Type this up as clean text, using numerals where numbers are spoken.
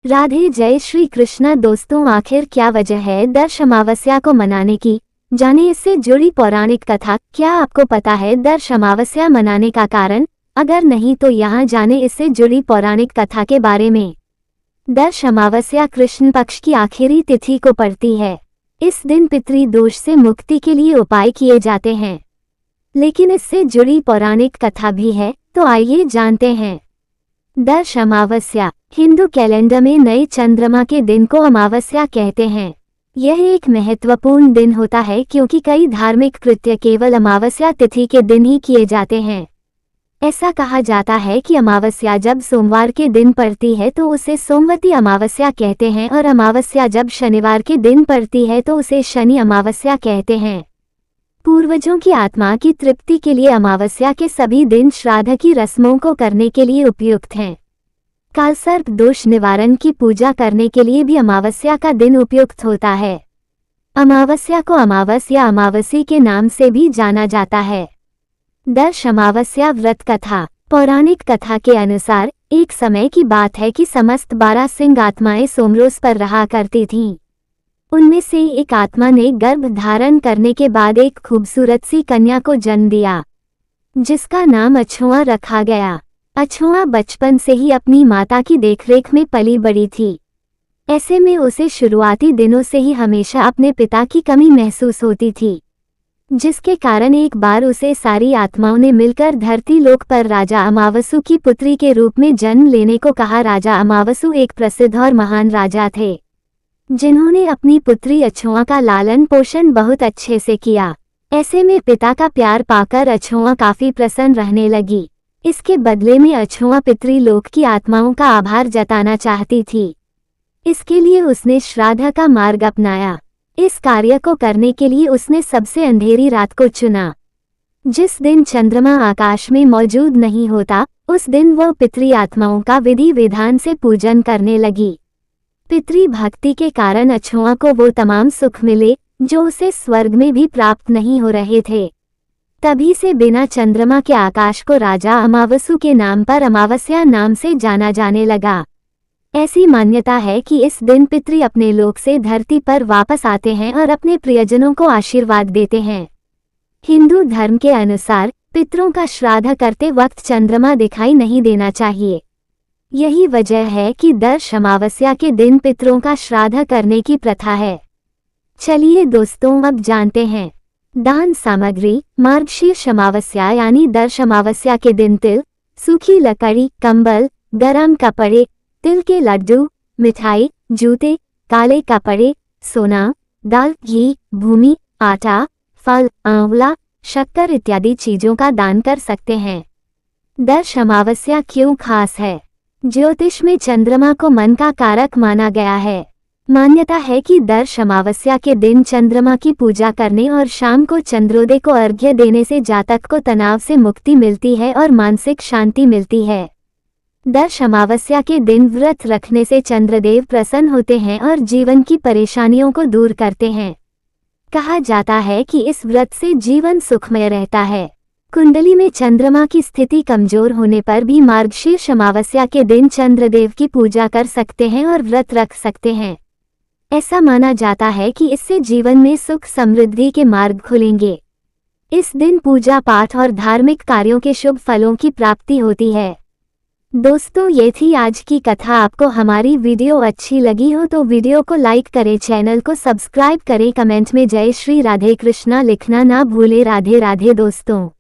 राधे जय श्री कृष्णा। दोस्तों, आखिर क्या वजह है दर्श अमावस्या को मनाने की? जाने इससे जुड़ी पौराणिक कथा। क्या आपको पता है दर्श अमावस्या मनाने का कारण? अगर नहीं तो यहाँ जाने इससे जुड़ी पौराणिक कथा के बारे में। दर्श अमावस्या कृष्ण पक्ष की आखिरी तिथि को पड़ती है। इस दिन पितृ दोष से मुक्ति के लिए उपाय किए जाते हैं, लेकिन इससे जुड़ी पौराणिक कथा भी है, तो आइए जानते हैं। दर्श अमावस्या हिंदू कैलेंडर में नए चंद्रमा के दिन को अमावस्या कहते हैं। यह एक महत्वपूर्ण दिन होता है क्योंकि कई धार्मिक कृत्य केवल अमावस्या तिथि के दिन ही किए जाते हैं। ऐसा कहा जाता है कि अमावस्या जब सोमवार के दिन पड़ती है तो उसे सोमवती अमावस्या कहते हैं, और अमावस्या जब शनिवार के दिन पड़ती है तो उसे शनि अमावस्या कहते हैं। पूर्वजों की आत्मा की तृप्ति के लिए अमावस्या के सभी दिन श्राद्ध की रस्मों को करने के लिए उपयुक्त हैं। कालसर्प दोष निवारण की पूजा करने के लिए भी अमावस्या का दिन उपयुक्त होता है। अमावस्या को अमावस या अमावसी के नाम से भी जाना जाता है। दर्श अमावस्या व्रत कथा। पौराणिक कथा के अनुसार एक समय की बात है कि समस्त 12 सिंह आत्माएं सोमरोस पर रहा करती थीं। उनमें से एक आत्मा ने गर्भ धारण करने के बाद एक खूबसूरत सी कन्या को जन्म दिया, जिसका नाम अछुआ रखा गया। अछुआ बचपन से ही अपनी माता की देखरेख में पली बड़ी थी। ऐसे में उसे शुरुआती दिनों से ही हमेशा अपने पिता की कमी महसूस होती थी, जिसके कारण एक बार उसे सारी आत्माओं ने मिलकर धरती लोक पर राजा अमावसु की पुत्री के रूप में जन्म लेने को कहा। राजा अमावसु एक प्रसिद्ध और महान राजा थे, जिन्होंने अपनी पुत्री अछुआ का लालन पोषण बहुत अच्छे से किया। ऐसे में पिता का प्यार पाकर अछुआ काफी प्रसन्न रहने लगी। इसके बदले में अछुआ पितृलोक की आत्माओं का आभार जताना चाहती थी। इसके लिए उसने श्राद्ध का मार्ग अपनाया। इस कार्य को करने के लिए उसने सबसे अंधेरी रात को चुना, जिस दिन चंद्रमा आकाश में मौजूद नहीं होता। उस दिन वह पितृ आत्माओं का विधि विधान से पूजन करने लगी। पितृ भक्ति के कारण अछुआ को वो तमाम सुख मिले जो उसे स्वर्ग में भी प्राप्त नहीं हो रहे थे। तभी से बिना चंद्रमा के आकाश को राजा अमावसु के नाम पर अमावस्या नाम से जाना जाने लगा। ऐसी मान्यता है कि इस दिन पितृ अपने लोक से धरती पर वापस आते हैं और अपने प्रियजनों को आशीर्वाद देते हैं। हिंदू धर्म के अनुसार पितरों का श्राद्ध करते वक्त चंद्रमा दिखाई नहीं देना चाहिए। यही वजह है कि दर्श अमावस्या के दिन पितरों का श्राद्ध करने की प्रथा है। चलिए दोस्तों, अब जानते हैं दान सामग्री। मार्गशीर्ष अमावस्या यानी दर्श अमावस्या के दिन तिल, सूखी लकड़ी, कंबल, गरम कपड़े, तिल के लड्डू, मिठाई, जूते, काले कपड़े, सोना, दाल, घी, भूमि, आटा, फल, आंवला, शक्कर इत्यादि चीजों का दान कर सकते हैं। दर्श अमावस्या क्यों खास है? ज्योतिष में चंद्रमा को मन का कारक माना गया है। मान्यता है कि दर्श अमावस्या के दिन चंद्रमा की पूजा करने और शाम को चंद्रोदय को अर्घ्य देने से जातक को तनाव से मुक्ति मिलती है और मानसिक शांति मिलती है। दर्श अमावस्या के दिन व्रत रखने से चंद्रदेव प्रसन्न होते हैं और जीवन की परेशानियों को दूर करते हैं। कहा जाता है कि इस व्रत से जीवन सुखमय रहता है। कुंडली में चंद्रमा की स्थिति कमजोर होने पर भी मार्गशीर्ष अमावस्या के दिन चंद्रदेव की पूजा कर सकते हैं और व्रत रख सकते हैं। ऐसा माना जाता है कि इससे जीवन में सुख समृद्धि के मार्ग खुलेंगे। इस दिन पूजा पाठ और धार्मिक कार्यों के शुभ फलों की प्राप्ति होती है। दोस्तों, ये थी आज की कथा। आपको हमारी वीडियो अच्छी लगी हो तो वीडियो को लाइक करें, चैनल को सब्सक्राइब करें, कमेंट में जय श्री राधे कृष्णा लिखना ना भूले। राधे राधे दोस्तों।